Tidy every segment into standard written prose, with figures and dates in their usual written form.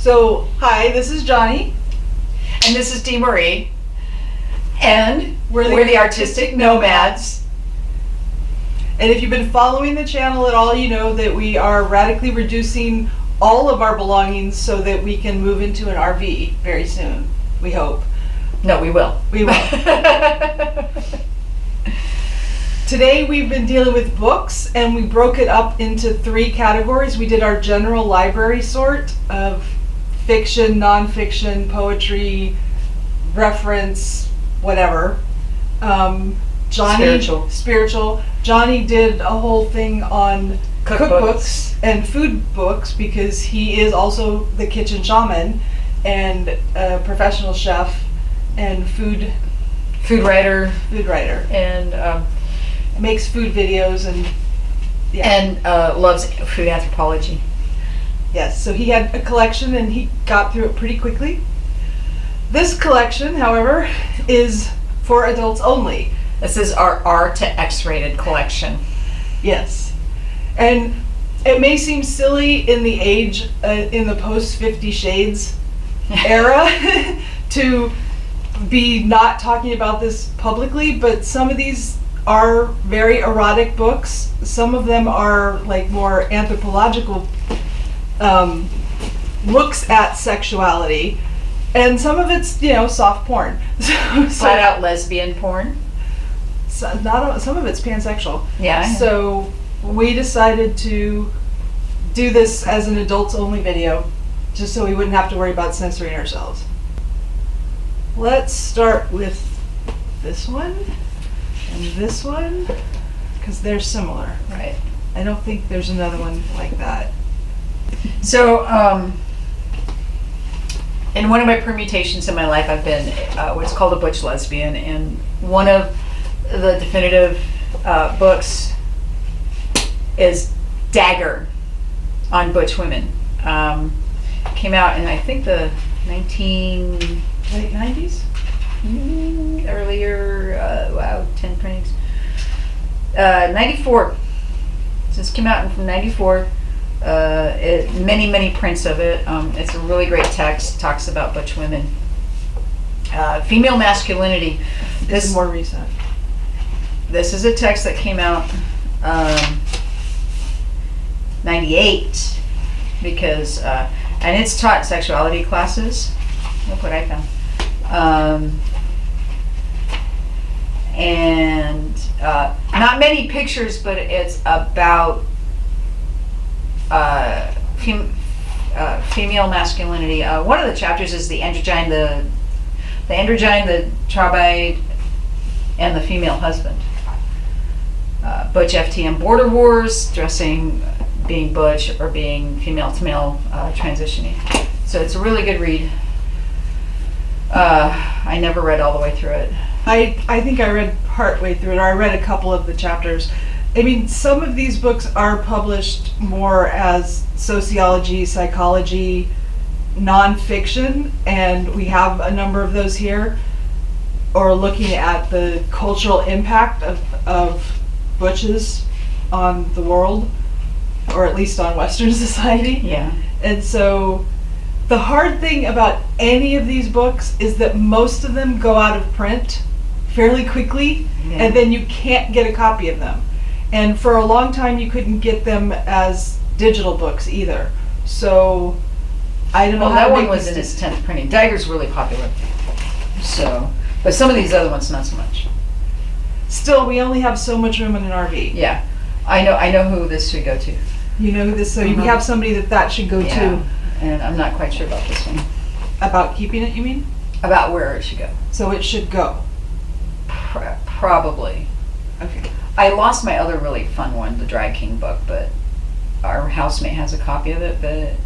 So, hi, this is Johnny. And this is Dee Marie. And We're the Artistic Nomads. And if you've been following the channel at all, you know that we are radically reducing all of our belongings so that we can move into an RV very soon. We hope. No, we will. We will. Today we've been dealing with books, and we broke it up into 3 categories. We did our general library sort of fiction, nonfiction, poetry, reference, whatever. Johnny, spiritual. Johnny did a whole thing on cookbooks and food books because he is also the kitchen shaman and a professional chef and food writer, and makes food videos and loves food anthropology. Yes, so he had a collection and he got through it pretty quickly. This collection, however, is for adults only. This is our R to X rated collection. Yes. And it may seem silly in the age, in the post 50 Shades era, to be not talking about this publicly, but some of these are very erotic books. Some of them are like more anthropological looks at sexuality, and some of it's, soft porn. Flat out lesbian porn. Some of it's pansexual. Yeah. So we decided to do this as an adults only video, just so we wouldn't have to worry about censoring ourselves. Let's start with this one and this one, because they're similar. Right. I don't think there's another one like that. So, in one of my permutations in my life, I've been what's called a butch lesbian, and one of the definitive books is Dagger on Butch Women. Came out in, I think, the Late 90s? Earlier, 10 printings. 94. So this came out from 94. Many prints of it. It's a really great text. Talks about butch women. Female masculinity. This is more recent. This is a text that came out 98 because, and it's taught in sexuality classes. Look what I found. And not many pictures, but it's about female masculinity. One of the chapters is the androgyne, the tribide, and the female husband. Butch FTM border wars, dressing, being butch or being female to male, transitioning. So it's a really good read. I never read all the way through it. I think I read part way through it, or I read a couple of the chapters. I mean, some of these books are published more as sociology, psychology, nonfiction, and we have a number of those here, or looking at the cultural impact of butches on the world, or at least on Western society. Yeah. And so the hard thing about any of these books is that most of them go out of print fairly quickly, and then you can't get a copy of them. And for a long time you couldn't get them as digital books either. So I don't know how that to one make was in its 10th printing. Dagger's really popular. So, but some of these other ones not so much. Still, we only have so much room in an RV. Yeah. I know who this should go to. You know who this, so we have somebody that should go to. And I'm not quite sure about this one. About keeping it, you mean? About where it should go. So it should go. Probably. Okay. I lost my other really fun one, the Drag King book, but our housemate has a copy of it, but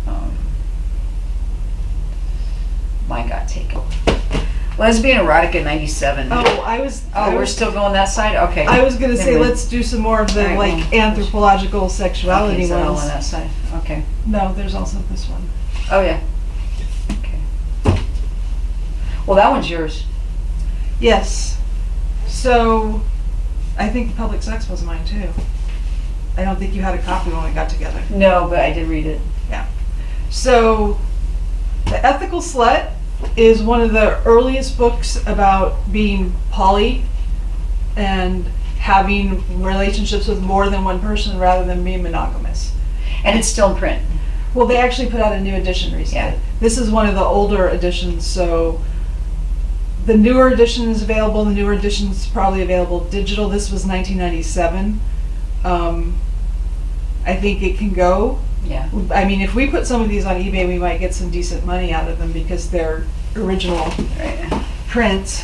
mine got taken. Lesbian Erotica 97. We're still going that side? Okay. I was going to say, let's do some more of the anthropological sexuality ones. All on that side. Okay. No, there's also this one. Oh, yeah. Okay. Well, that one's yours. Yes. So, I think Public Sex was mine too. I don't think you had a copy when we got together. No, but I did read it. Yeah. So, The Ethical Slut is one of the earliest books about being poly and having relationships with more than one person rather than being monogamous. And it's still in print. Well, they actually put out a new edition recently. Yeah. This is one of the older editions, so the newer edition is available. The newer edition is probably available digital. This was 1997. I think it can go. Yeah. I mean, if we put some of these on eBay, we might get some decent money out of them because they're original Right. prints.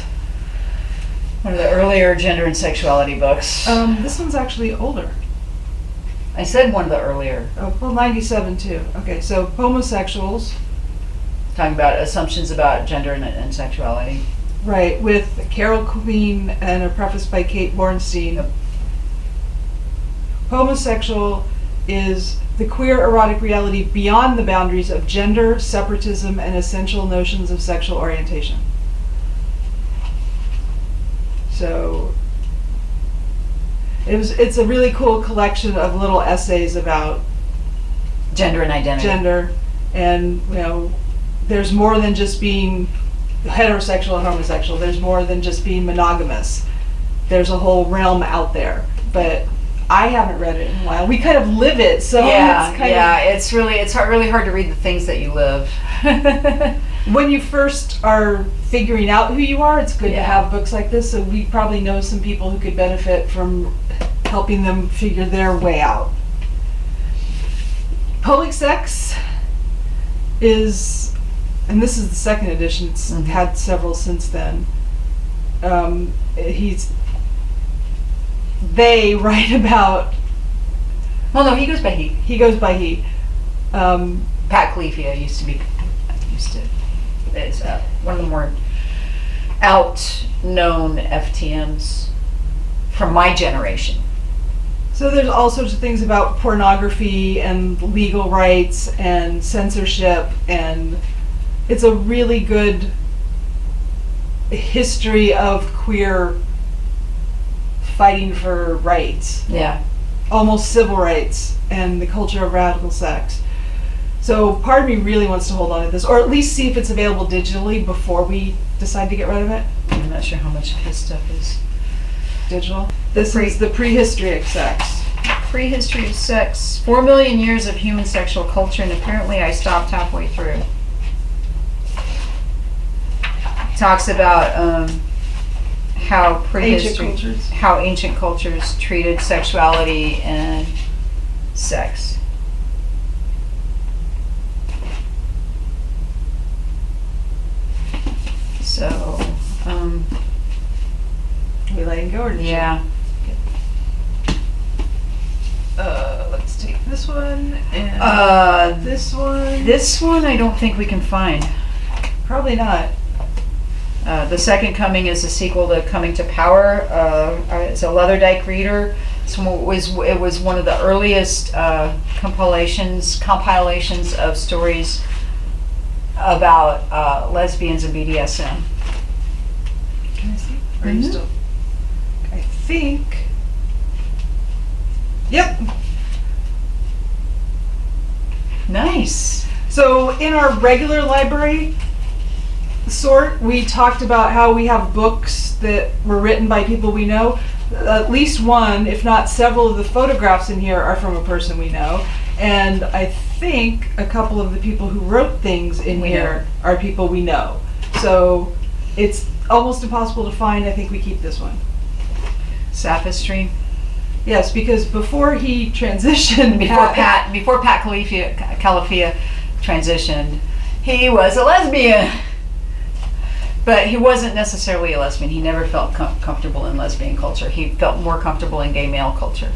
One of the earlier gender and sexuality books. This one's actually older. I said one of the earlier, Oh, well, 97 too. Okay, so Homosexuals, talking about assumptions about gender and sexuality. right, with Carol Queen and a preface by Kate Bornstein. Yep. Homosexual is the queer erotic reality beyond the boundaries of gender, separatism, and essential notions of sexual orientation. So it's a really cool collection of little essays about Gender and identity. gender, and there's more than just being heterosexual and homosexual. There's more than just being monogamous. There's a whole realm out there, but I haven't read it in a while. We kind of live it, so Yeah, it's kind yeah. It's really hard to read the things that you live. of when you first are figuring out who you are, it's good to Yeah. have books like this. So we probably know some people who could benefit from helping them figure their way out. Public Sex is, and this is the second edition, it's Mhm. had several since then. They write about, Well, no, he goes by he. he goes by he. Pat Califia is one of the more out-known FTMs from my generation. So there's all sorts of things about pornography and legal rights and censorship, and it's a really good history of queer fighting for rights, Yeah. almost civil rights, and the culture of radical sex. So part of me really wants to hold on to this, or at least see if it's available digitally before we decide to get rid of it. I'm not sure how much of his stuff is Digital. This is the prehistory of sex. Prehistory of sex. 4 million years of human sexual culture, and apparently I stopped halfway through. Talks about how prehistory, Ancient cultures. how ancient cultures treated sexuality and sex. So, We letting go or did you- yeah. Let's take this one and this one. This one I don't think we can find. Probably not. The Second Coming is a sequel to Coming to Power. It's a Leatherdyke reader. It was one of the earliest compilations of stories about lesbians and BDSM. Can I see? Are you Mhm. still? I think. Yep. Nice. So in our regular library sort, we talked about how we have books that were written by people we know. At least one, if not several of the photographs in here are from a person we know. And I think a couple of the people who wrote things in We here are people we know. So it's almost impossible to find. I think we keep this one. Sophistry. Yes, because before he transitioned, Before Pat Califia transitioned, he was a lesbian. But he wasn't necessarily a lesbian. He never felt comfortable in lesbian culture. He felt more comfortable in gay male culture.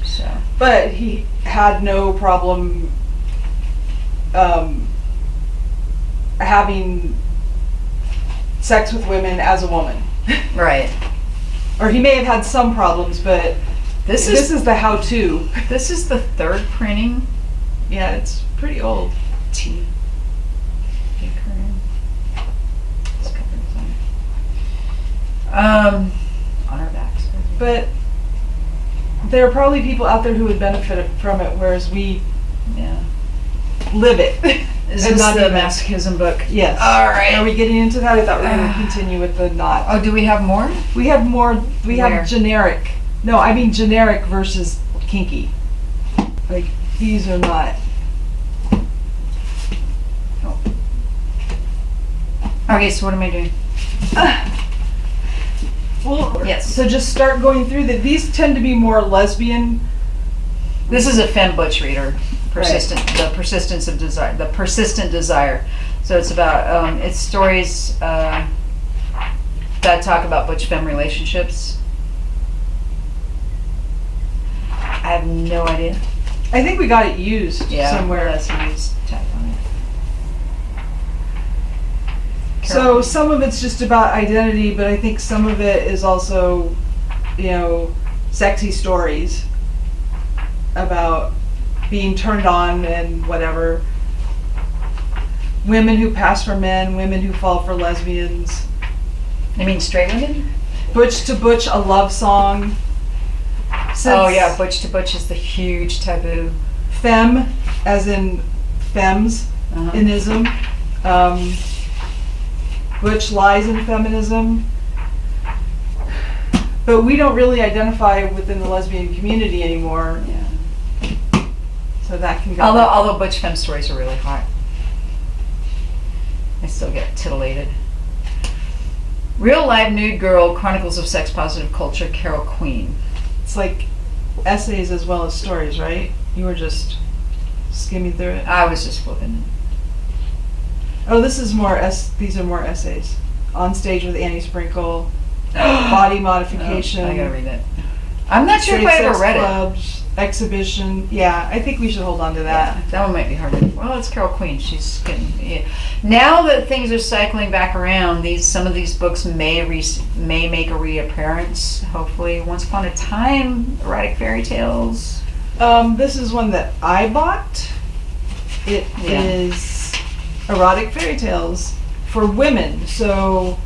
So. but he had no problem having sex with women as a woman. Right. Or he may have had some problems, but This this is is the how-to. this is the third printing. Yeah, it's pretty old. T. It's covered on our backs. But there are probably people out there who would benefit from it, whereas we Yeah. live it. Is And this not the even- masochism book? Yes. All right. Are we getting into that? I thought we were going to continue with the not. Oh, do we have more? We have more. We Where? have generic. No, I mean generic versus kinky. Like these are not. Okay, so what am I doing? Well, Yes. So just start going through that. These tend to be more lesbian. This is a femme butch reader. The persistence of desire. The persistent desire. So it's about it's stories that talk about butch femme relationships. I have no idea. I think we got it used somewhere. That's a used tag on it. So some of it's just about identity, but I think some of it is also, sexy stories about being turned on and whatever. Women who pass for men, women who fall for lesbians. You mean straight women? Butch to Butch, a love song. Oh yeah, butch to butch is the huge taboo. Femme, as in femmes, Uh-huh. inism. Butch lies in feminism. But we don't really identify within the lesbian community anymore, Yeah. so that can go. Although butch femme stories are really hot. I still get titillated. Real Live Nude Girl, Chronicles of Sex Positive Culture, Carol Queen. It's like essays as well as stories, right? You were just skimming through it. I was just flipping. Oh, this is more. These are more essays. On Stage with Annie Sprinkle, Body Modification. I gotta read it. I'm not sure if Straight I ever Sex read it. Clubs, Exhibition. Yeah, I think we should hold on to that. Yeah, that one might be hard to. Well, it's Carol Queen. She's getting. Yeah. Now that things are cycling back around, some of these books may make a reappearance. Hopefully, Once Upon a Time, erotic fairy tales. This is one that I bought. It is erotic fairy tales for women. So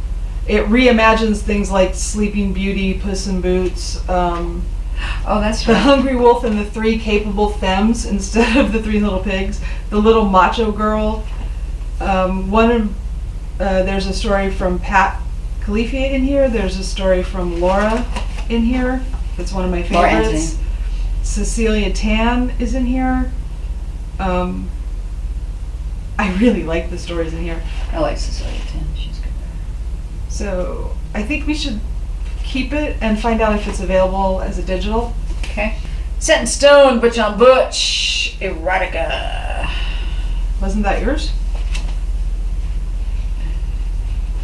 it reimagines things like Sleeping Beauty, Puss in Boots, Oh, that's The right. Hungry Wolf and the Three Capable Femmes instead of the Three Little Pigs, The Little Macho Girl. There's a story from Pat Califier in here. There's a story from Laura in here. That's one of my Laura favorites. Anthony. Cecilia Tan is in here. I really like the stories in here. I like Cecilia Tan. She's good. So I think we should keep it and find out if it's available as a digital. Okay. Set in Stone, Butch on Butch, erotica. Wasn't that yours?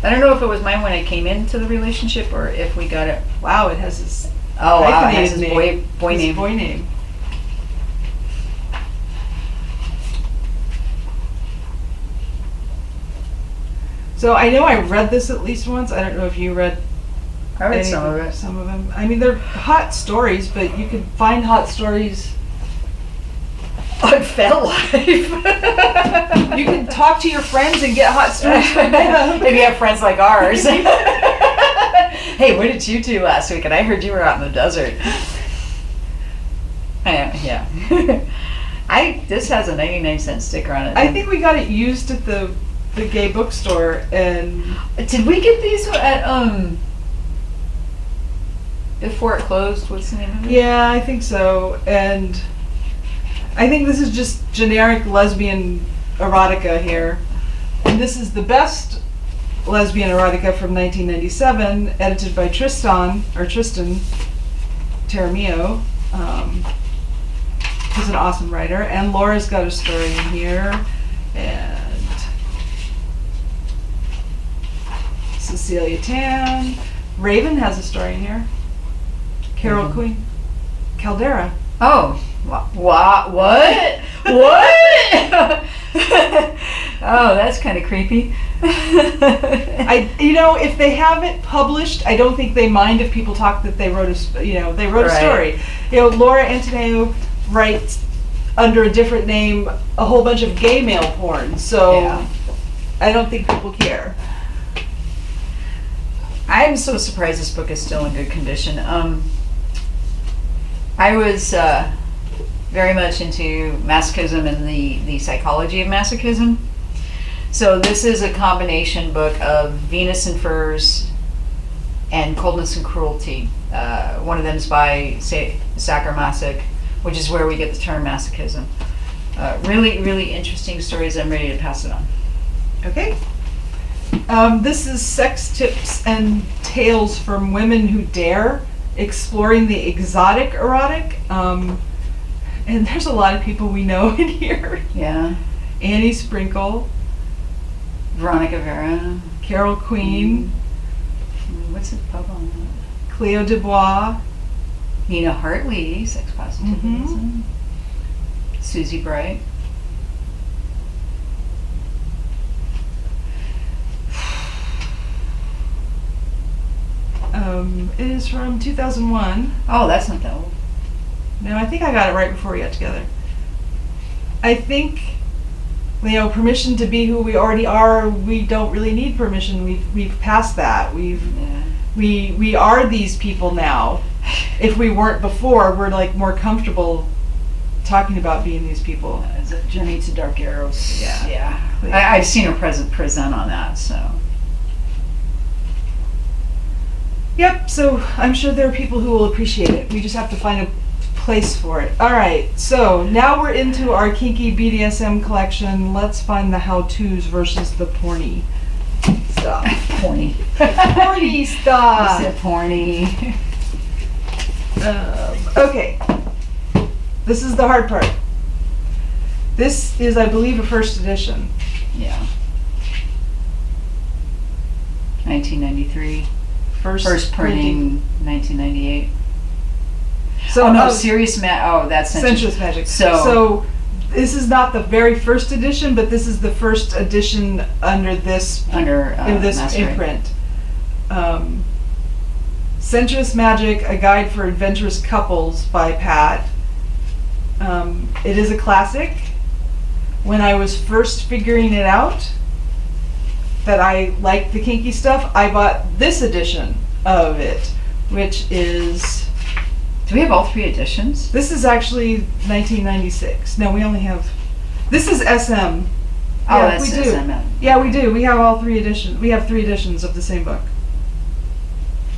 I don't know if it was mine when I came into the relationship or if we got it. Wow, it has this Oh, wow, it hyphenated has his name. boy His name. boy name. So I know I read this at least once. I don't know if you read I read any some of it. Some of them. I mean, they're hot stories, but you could find hot stories. On FetLife. You can talk to your friends and get hot stories from them. If you have friends like ours. Hey, what did you do last week? And I heard you were out in the desert. Yeah. This has a 99-cent sticker on it. I think we got it used at the gay bookstore, and Did we get these at before it closed? What's the name of it? yeah, I think so. And I think this is just generic lesbian erotica here. And this is the best lesbian erotica from 1997, edited by Tristan Taramillo. He's an awesome writer. And Laura's got a story in here. And Cecilia Tan. Raven has a story in here. Carol Queen. Caldera. Oh, what? What? Oh, that's kind of creepy. If they have it published, I don't think they mind if people talk that they wrote a Right. story. Laura Antonio writes under a different name a whole bunch of gay male porn, so Yeah. I don't think people care. I'm so surprised this book is still in good condition. I was very much into masochism and the psychology of masochism. So this is a combination book of Venus and Furs and Coldness and Cruelty. One of them is by Sacher-Masoch, which is where we get the term masochism. Really, really interesting stories. I'm ready to pass it on. Okay. This is Sex Tips and Tales from Women Who Dare, exploring the exotic erotic. And there's a lot of people we know in here. Yeah. Annie Sprinkle, Veronica Vera. Carol Queen, What's the pub on that? Cleo Dubois, Nina Hartley, sex positivism. Susie Bright. it is from 2001. Oh, that's not that old. No, I think I got it right before we got together. I think, permission to be who we already are. We don't really need permission. We've passed that. We are these people now. If we weren't before, we're like more comfortable talking about being these people. It's a Journey to Dark Arrows. Yeah. I've seen her present on that, so. Yep, so I'm sure there are people who will appreciate it. We just have to find a place for it. All right, so now we're into our kinky BDSM collection. Let's find the how-tos versus the porny stuff. Porny. Porny stuff. You said porny. Okay, this is the hard part. This is, I believe, a first edition. Yeah. 1993. First printing, 1998. So Serious that's Sensuous Magic. So this is not the very first edition, but this is the first edition under this Master imprint. Sensuous Magic: A Guide for Adventurous Couples by Pat. It is a classic. When I was first figuring it out that I liked the kinky stuff, I bought this edition of it, which is... Do we have all three editions? This is actually 1996. No, we only have... This is SM. Oh, Yeah, that's we do. SM. Yeah, we do. We have all three editions. We have 3 editions of the same book.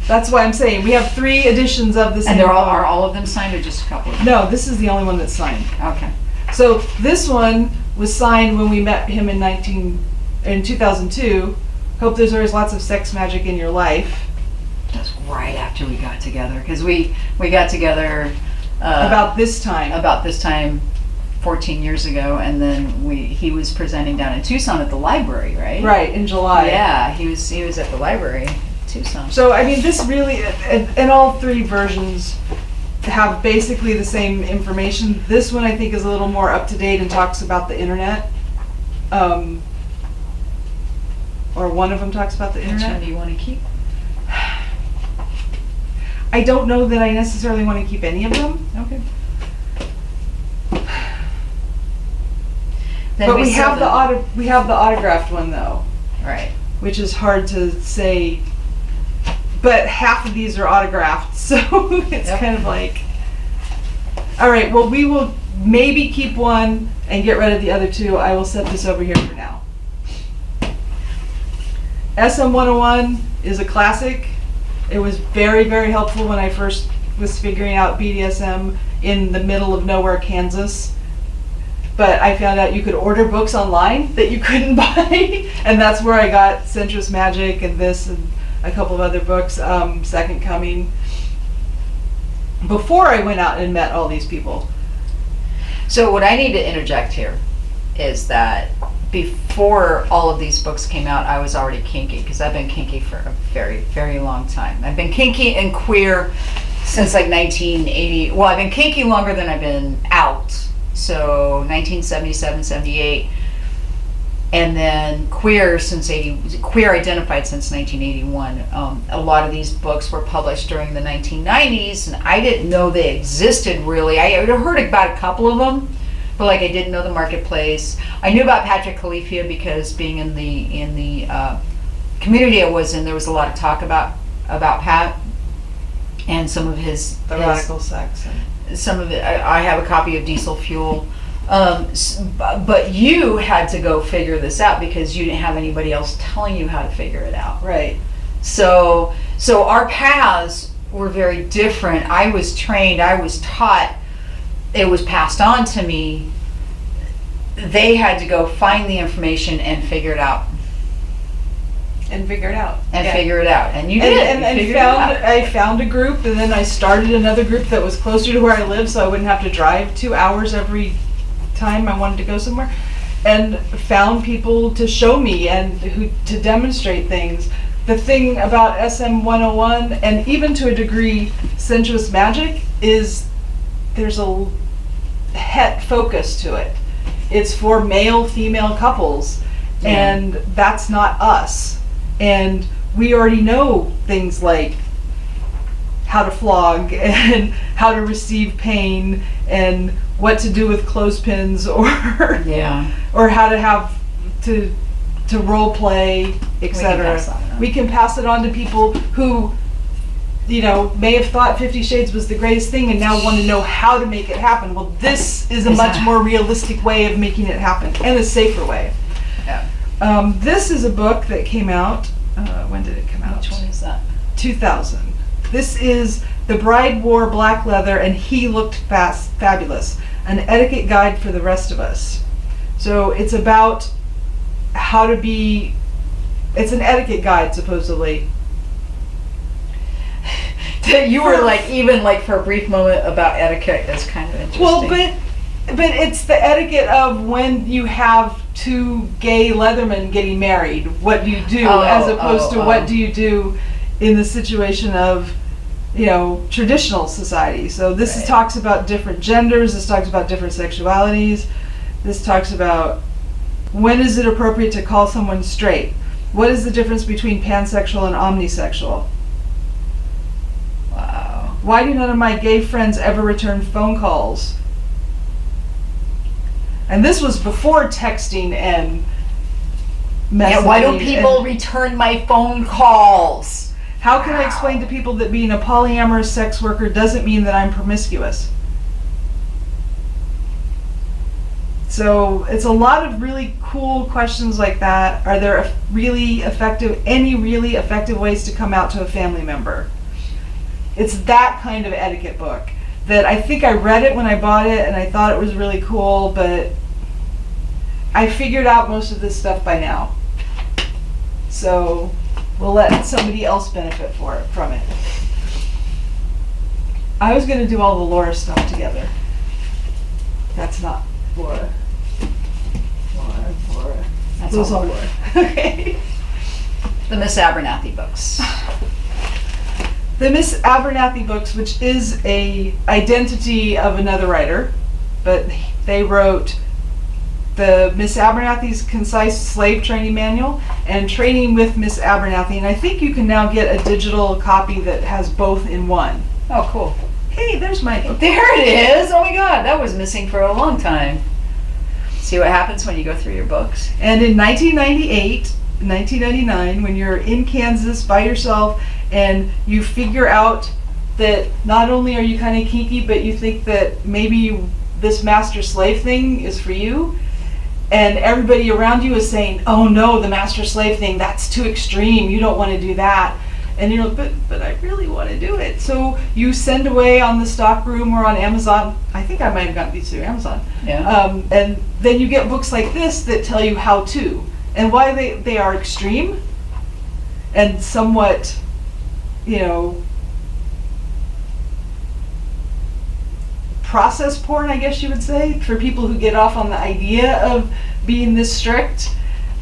That's why I'm saying we have 3 editions of the same And book. are all of them signed or just a couple of them? No, this is the only one that's signed. Okay. So this one was signed when we met him in 2002. Hope there's always lots of sex magic in your life. That's right after we got together, because we got together About this time. 14 years ago, and then he was presenting down in Tucson at the library, right? Right, in July. Yeah, he was at the library in Tucson. So, I mean, this really, and all 3 versions have basically the same information. This one I think is a little more up to date and talks about the internet. Or one of them talks about the Which internet. one do you want to keep? I don't know that I necessarily want to keep any of them. Okay. But we have the autographed one though, Right. which is hard to say. But half of these are autographed, so it's Yep. kind of like. All right. Well, we will maybe keep one and get rid of the other 2. I will set this over here for now. SM 101 is a classic. It was very, very helpful when I first was figuring out BDSM in the middle of nowhere, Kansas. But I found out you could order books online that you couldn't buy, and that's where I got Sensuous Magic and this and a couple of other books, Second Coming, before I went out and met all these people. So what I need to interject here is that before all of these books came out, I was already kinky, because I've been kinky for a very, very long time. I've been kinky and queer since like 1980. Well, I've been kinky longer than I've been out. So 1977, 78. And then queer identified since 1981. A lot of these books were published during the 1990s, and I didn't know they existed really. I had heard about a couple of them, but like I didn't know the marketplace. I knew about Patrick Califia because being in the community I was in, there was a lot of talk about Pat and some of his The radical sex. some of it. I have a copy of Diesel Fuel. But you had to go figure this out because you didn't have anybody else telling you how to figure it out. Right. So our paths were very different. I was trained, I was taught, it was passed on to me. They had to go find the information and figure it out. And figure it out. Figure it out. And you did. I found a group, and then I started another group that was closer to where I live, so I wouldn't have to drive 2 hours every time I wanted to go somewhere. And found people to show me and to demonstrate things. The thing about SM 101, and even to a degree sensuous magic, is there's a het focus to it. It's for male female couples, and that's not us. And we already know things like how to flog and how to receive pain and what to do with clothespins or or how to have to role play, etc. We can pass it on to people who, may have thought 50 Shades was the greatest thing and now want to know how to make it happen. Well, this is a much more realistic way of making it happen and a safer way. Yeah. This is a book that came out. When did it come out? Which one is that? 2000. This is The Bride Wore Black Leather and He Looked Fabulous, an etiquette guide for the rest of us. So it's about how to be, it's an etiquette guide supposedly. You were even for a brief moment about etiquette is kind of interesting. Well, but it's the etiquette of when you have two gay Leathermen getting married. What do you do as opposed to what do you do in the situation of, traditional society. So this talks about different genders. This talks about different sexualities. This talks about when is it appropriate to call someone straight. What is the difference between pansexual and omnisexual? Wow. Why do none of my gay friends ever return phone calls? And this was before texting and messaging. Yeah, why don't people return my phone calls? How can I explain to people that being a polyamorous sex worker doesn't mean that I'm promiscuous? So it's a lot of really cool questions like that. Are there any really effective ways to come out to a family member? It's that kind of etiquette book that I think I read it when I bought it and I thought it was really cool, but I figured out most of this stuff by now. So we'll let somebody else benefit from it. I was going to do all the Laura stuff together. That's not Laura. Laura. That's Those all are Laura. Okay. The Miss Abernathy books. The Miss Abernathy books, which is a identity of another writer, but they wrote the Miss Abernathy's Concise Slave Training Manual and Training with Miss Abernathy, and I think you can now get a digital copy that has both in one. Oh, cool. Hey, there's my book. There it is. Oh my God, that was missing for a long time. See what happens when you go through your books. And in 1998, 1999, when you're in Kansas by yourself and you figure out that not only are you kind of kinky, but you think that maybe this master-slave thing is for you, and everybody around you is saying, oh no, the master-slave thing, that's too extreme, you don't want to do that. And you're like, but I really want to do it. So you send away on the stockroom or on Amazon. I think I might have gotten these through Amazon. Yeah. And then you get books like this that tell you how to. And why they are extreme and somewhat, process porn, I guess you would say, for people who get off on the idea of being this strict.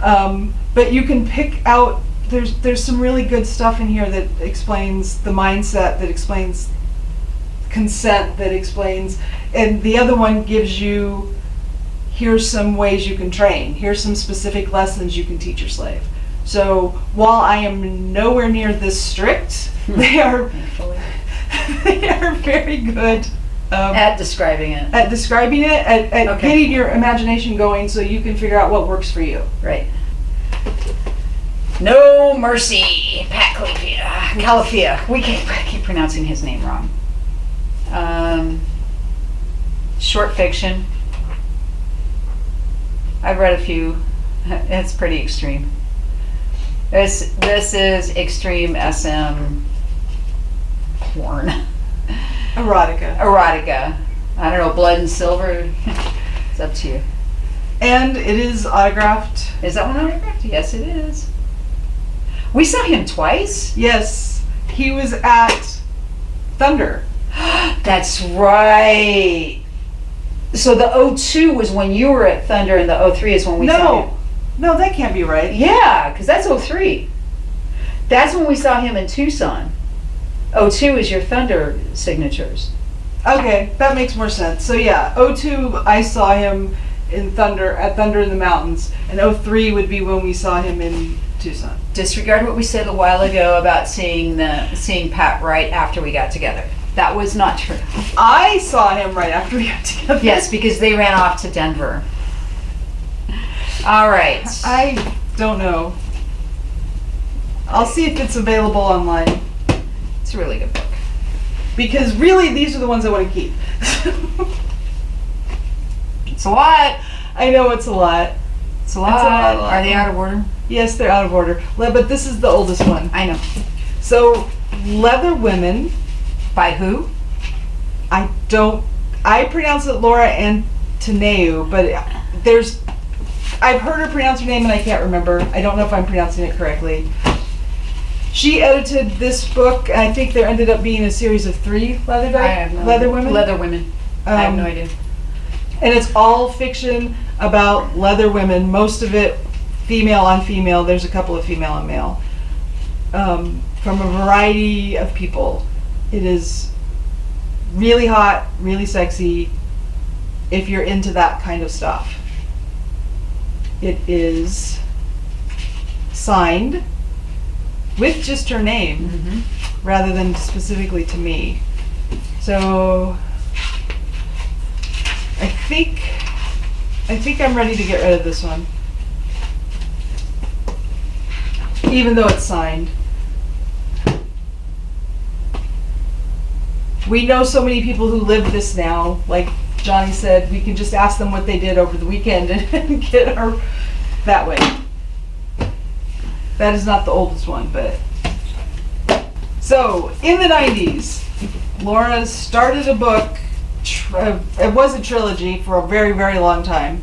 But you can pick out, there's some really good stuff in here that explains the mindset, that explains consent, that explains, and the other one gives you, here's some ways you can train, here's some specific lessons you can teach your slave. So while I am nowhere near this strict, they are very good at describing it. At getting your imagination going so you can figure out what works for you. Right. No Mercy, Pat Calafia. We keep pronouncing his name wrong. Short fiction. I've read a few. It's pretty extreme. This is extreme SM porn. Erotica. I don't know, blood and silver. It's up to you. And it is autographed. Is that one autographed? Yes, it is. We saw him twice. Yes, he was at Thunder. That's right. So the 02 was when you were at Thunder, and the 03 is when we saw him. No, that can't be right. Yeah, because that's 03. That's when we saw him in Tucson. 02 is your Thunder signatures. Okay, that makes more sense. So yeah, 02 I saw him in Thunder, at Thunder in the Mountains, and 03 would be when we saw him in Tucson. Disregard what we said a while ago about seeing Pat right after we got together. That was not true. I saw him right after we got together. Yes, because they ran off to Denver. All right. I don't know. I'll see if it's available online. It's a really good book. Because really, these are the ones I want to keep. It's a lot. I know it's a lot. It's a lot. Are they out of order? Yes, they're out of order. But this is the oldest one. I know. So, Leather Women. By who? I pronounce it Laura Antoneu, but I've heard her pronounce her name and I can't remember. I don't know if I'm pronouncing it correctly. She edited this book, and I think there ended up being a series of 3 Leather Women. Leather Women. I have no idea. And it's all fiction about leather women, most of it female on female. There's a couple of female on male. From a variety of people. It is really hot, really sexy, if you're into that kind of stuff. It is signed with just her name, rather than specifically to me. So I think I'm ready to get rid of this one, even though it's signed. We know so many people who live this now. Like Johnny said, we can just ask them what they did over the weekend and get our that way. That is not the oldest one, but. So, in the 90s, Laura started a book. It was a trilogy for a very, very long time.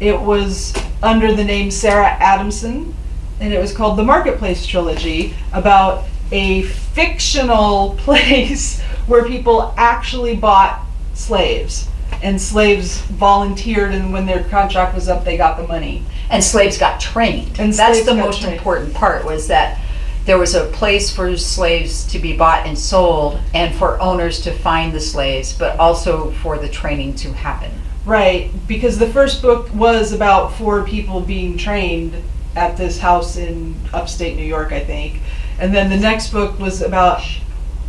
It was under the name Sarah Adamson, and it was called the Marketplace Trilogy, about a fictional place where people actually bought slaves, and slaves volunteered, and when their contract was up, they got the money. And slaves got trained. And that's slaves the got most trained. important part, was that there was a place for slaves to be bought and sold, and for owners to find the slaves, but also for the training to happen. Right, because the first book was about 4 people being trained at this house in upstate New York, I think. And then the next book was about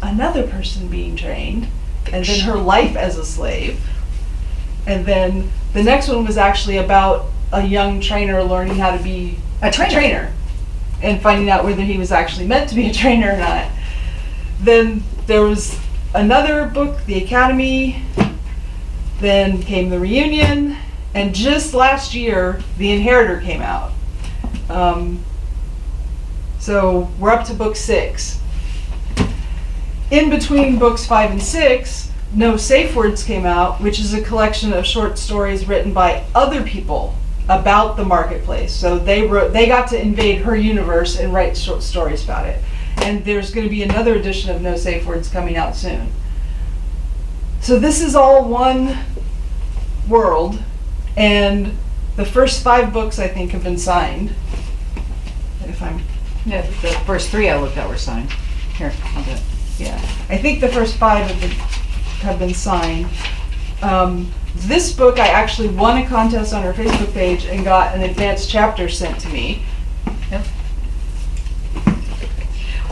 another person being trained, and then her life as a slave. And then the next one was actually about a young trainer learning how to be A trainer. and finding out whether he was actually meant to be a trainer or not. Then there was another book, The Academy, then came The Reunion, and just last year, The Inheritor came out. So we're up to book 6. In between books 5 and 6, No Safe Words came out, which is a collection of short stories written by other people about the marketplace. So they got to invade her universe and write short stories about it. And there's going to be another edition of No Safe Words coming out soon. So this is all one world, and the first 5 books I think have been signed. Yeah, the first 3 I looked at were signed. Here, I'll do it. Yeah, I think the first 5 have been signed. This book, I actually won a contest on her Facebook page and got an advanced chapter sent to me. Yep.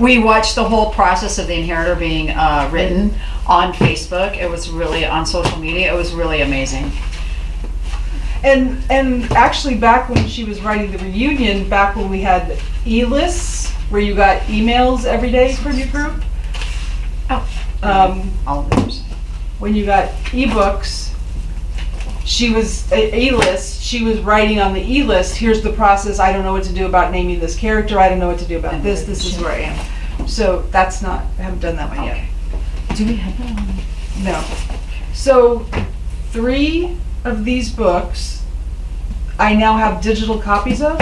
We watched the whole process of The Inheritor being written on Facebook. It was really, on social media, it was really amazing. And actually back when she was writing The Reunion, back when we had e-lists, where you got emails every day from your group, All of those. when you got ebooks, she was A-list, she was writing on the E-list, here's the process, I don't know what to do about naming this character, I don't know what to do about this is where I am. So that's not, I haven't done that one yet. Do we have that on? No. So 3 of these books I now have digital copies of.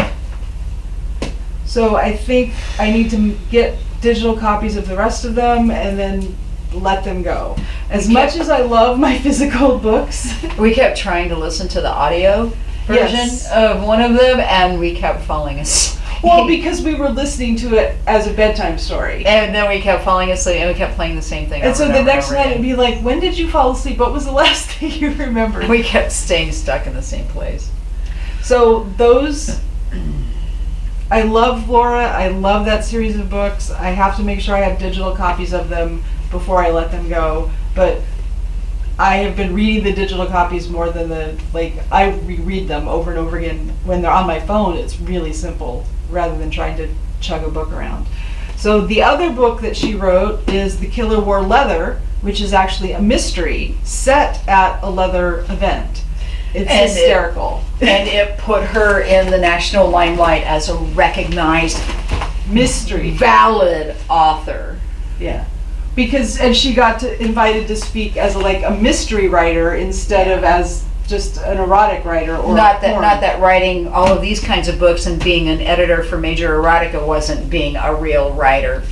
So I think I need to get digital copies of the rest of them and then let them go. As much as I love my physical books. We kept trying to listen to the audio version Yes. of one of them, and we kept falling asleep. Well, because we were listening to it as a bedtime story. And then we kept falling asleep, and we kept playing the same thing. And so over the and next over night again. it'd be like, when did you fall asleep? What was the last thing you remembered? We kept staying stuck in the same place. So those, I love Laura. I love that series of books. I have to make sure I have digital copies of them before I let them go. But I have been reading the digital copies more than I reread them over and over again. When they're on my phone, it's really simple rather than trying to chug a book around. So the other book that she wrote is The Killer Wore Leather, which is actually a mystery set at a leather event. It's hysterical. And it put her in the national limelight as a recognized, Mystery. valid author. Yeah. And she got invited to speak as a mystery writer instead of as just an erotic writer or Not porn. that writing all of these kinds of books and being an editor for Major Erotica wasn't being a real writer,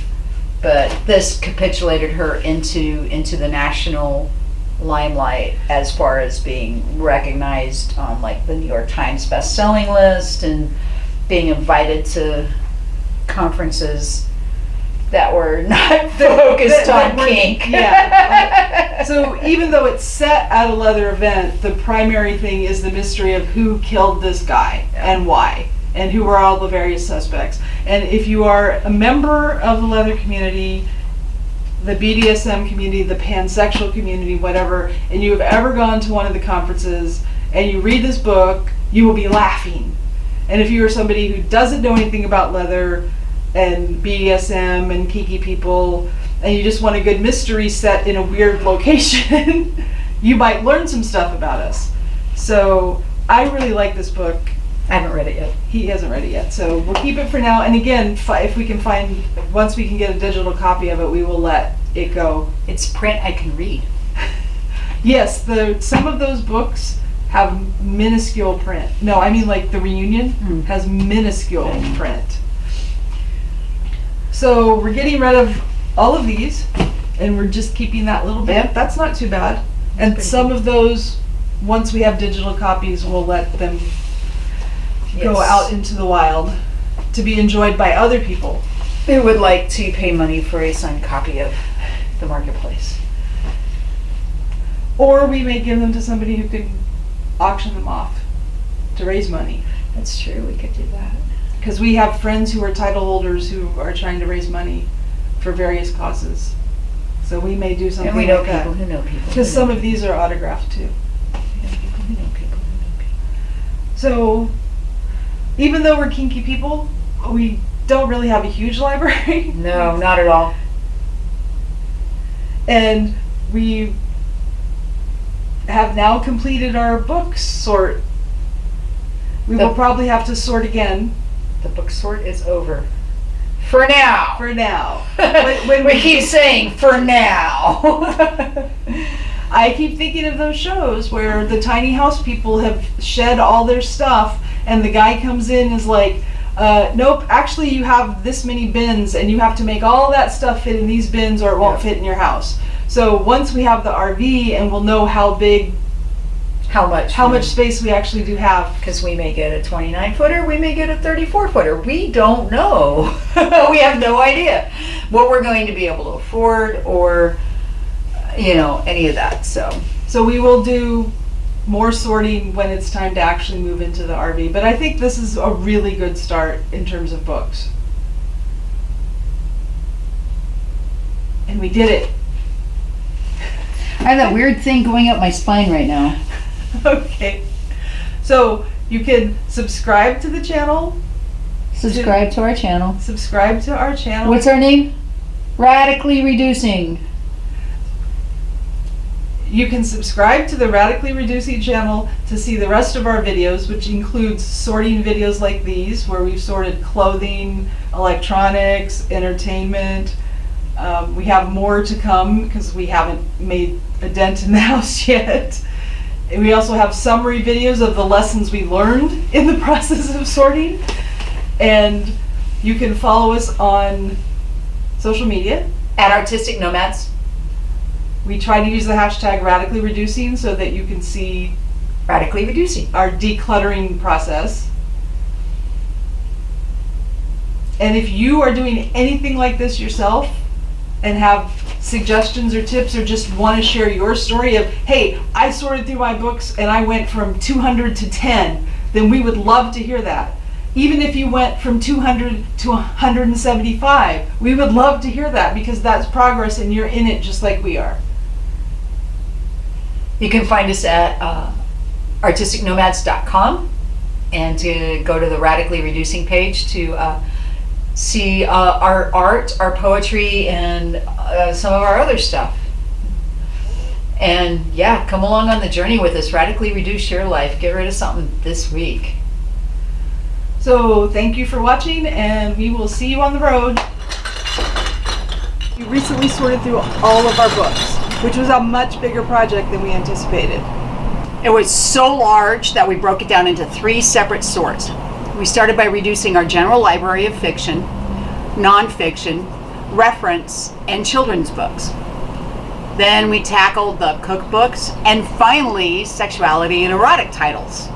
but this capitulated her into the national limelight as far as being recognized on the New York Times best-selling list and being invited to conferences that were not focused on kink. Yeah. So even though it's set at a leather event, the primary thing is the mystery of who killed this guy and why, and who are all the various suspects. And if you are a member of the leather community, the BDSM community, the pansexual community, whatever, and you have ever gone to one of the conferences and you read this book, you will be laughing. And if you are somebody who doesn't know anything about leather and BDSM and kinky people, and you just want a good mystery set in a weird location, you might learn some stuff about us. So I really like this book. I haven't read it yet. He hasn't read it yet, so we'll keep it for now. And again, if we can find, once we can get a digital copy of it, we will let it go. It's print I can read. Yes, some of those books have minuscule print. No, I mean the Reunion has minuscule print. So we're getting rid of all of these, and we're just keeping that little bit. Yep. That's not too bad. And some of those, once we have digital copies, we'll let them go out into the wild to be enjoyed by other people. They would like to pay money for a signed copy of the marketplace. Or we may give them to somebody who could auction them off to raise money. That's true, we could do that. Because we have friends who are title holders who are trying to raise money for various causes. So we may do something And we know like that. people who know people. Because some of these are autographed too. We know people who know people who know people. So even though we're kinky people, we don't really have a huge library. No, not at all. And we have now completed our book sort. We will probably have to sort again. The book sort is over. For now. For now. When we keep saying for now. I keep thinking of those shows where the tiny house people have shed all their stuff and the guy comes in and is like, nope, actually you have this many bins and you have to make all that stuff fit in these bins or it won't fit in your house. So once we have the RV and we'll know how big, how much space we actually do have. Because we may get a 29-footer, we may get a 34-footer. We don't know. We have no idea what we're going to be able to afford or, any of that. So we will do more sorting when it's time to actually move into the RV. But I think this is a really good start in terms of books. And we did it. I have that weird thing going up my spine right now. Okay. So you can subscribe to the channel. Subscribe to our channel. Subscribe to our channel. What's our name? Radically Reducing. You can subscribe to the Radically Reducing channel to see the rest of our videos, which includes sorting videos like these, where we've sorted clothing, electronics, entertainment. We have more to come because we haven't made a dent in the house yet. And we also have summary videos of the lessons we learned in the process of sorting. And you can follow us on social media. At Artistic Nomads. We try to use the hashtag Radically Reducing so that you can see Radically Reducing. our decluttering process. And if you are doing anything like this yourself and have suggestions or tips, or just want to share your story of, hey, I sorted through my books and I went from 200 to 10, then we would love to hear that. Even if you went from 200 to 175, we would love to hear that, because that's progress and you're in it just like we are. You can find us at artisticnomads.com, and to go to the Radically Reducing page to see our art, our poetry, and some of our other stuff. And yeah, come along on the journey with us. Radically reduce your life. Get rid of something this week. So thank you for watching, and we will see you on the road. We recently sorted through all of our books, which was a much bigger project than we anticipated. It was so large that we broke it down into 3 separate sorts. We started by reducing our general library of fiction, nonfiction, reference, and children's books. Then we tackled the cookbooks, and finally sexuality and erotic titles.